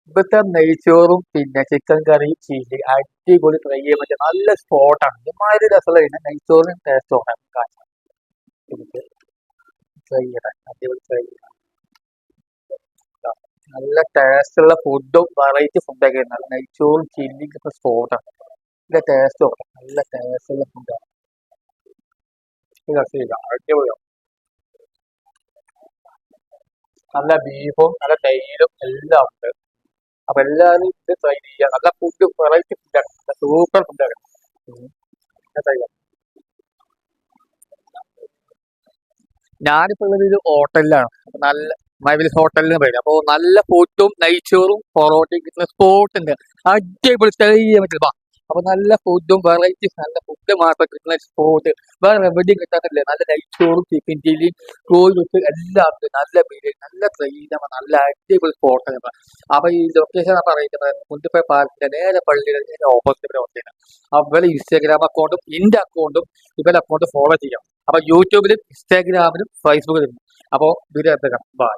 ഇവിടുത്തെ നെയ്ച്ചോറും പിന്നെ ചിക്കൻ കറി ചില്ലി അടിപൊളി ട്രൈ ചെയ്യാൻ പറ്റിയ നല്ല സ്പോട്ടാണ്. ഇമാതിരി രസമുള്ള പിന്നെ നെയ്ച്ചോറിന് ടേസ്റ്റ് ആണ് ട്രൈ ചെയ്യണം, അടിപൊളി ട്രൈ ചെയ്യണം. നല്ല ടേസ്റ്റുള്ള ഫുഡും വെറൈറ്റി ഫുഡൊക്കെ നല്ല നെയ്ച്ചോറും ചില്ലിക്കൊക്കെ സ്പോട്ടാണ്. നല്ല ടേസ്റ്റും നല്ല ടേസ്റ്റുള്ള ഫുഡാണ്. രസമില്ല, അടിപൊളിയാണ്. നല്ല ബീഫും നല്ല തൈരും എല്ലാം ഉണ്ട്. അപ്പൊ എല്ലാവരും ഇത് ട്രൈ ചെയ്യുക. നല്ല ഫുഡ് വെറൈറ്റി ഫുഡാണ്, നല്ല സൂപ്പർ ഫുഡാണ്. ട്രൈ ചെയ്യാം. ഞാനിപ്പോ ഉള്ളത് ഒരു ഹോട്ടലിലാണ്. അപ്പൊ നല്ല മൈവിൽ ഹോട്ടലിൽ പോയത്. അപ്പൊ നല്ല ഫുഡും നെയ്ച്ചോറും പൊറോട്ടയും കിട്ടുന്ന സ്പോട്ട് ഉണ്ട്. അടിപൊളി ട്രൈ ചെയ്യാൻ പറ്റില്ല. അപ്പൊ നല്ല ഫുഡും വെറൈറ്റീസ് നല്ല ഫുഡ് മാത്രം കിട്ടുന്ന സ്പോട്ട് വേറെ എവിടെയും കിട്ടാനില്ല. നല്ല നെയ്ച്ചോറും ചിക്കൻ ചില്ലിയും കോഴി വെച്ച് എല്ലാം ഉണ്ട്. നല്ല ബിരിയാണി നല്ല ട്രൈ ചെയ്താൽ നല്ല അടിപൊളി സ്പോട്ടാണ്. അപ്പൊ ഈ ലൊക്കേഷൻ പറയുന്നത് മുണ്ടിപ്പ പാർക്കിന്റെ നേരെ പള്ളിയുടെ നേരെ ഓപ്പോസിറ്റ് ഹോട്ടലാണ്. അവരുടെ ഇൻസ്റ്റാഗ്രാം അക്കൗണ്ടും എന്റെ അക്കൗണ്ടും ഇവരുടെ അക്കൗണ്ട് ഫോളോ ചെയ്യാം. അപ്പൊ യൂട്യൂബിലും ഇൻസ്റ്റാഗ്രാമിലും ഫേസ്ബുക്കിലും. അപ്പോ വീഡിയോ എത്തിക്കണം. ബൈ.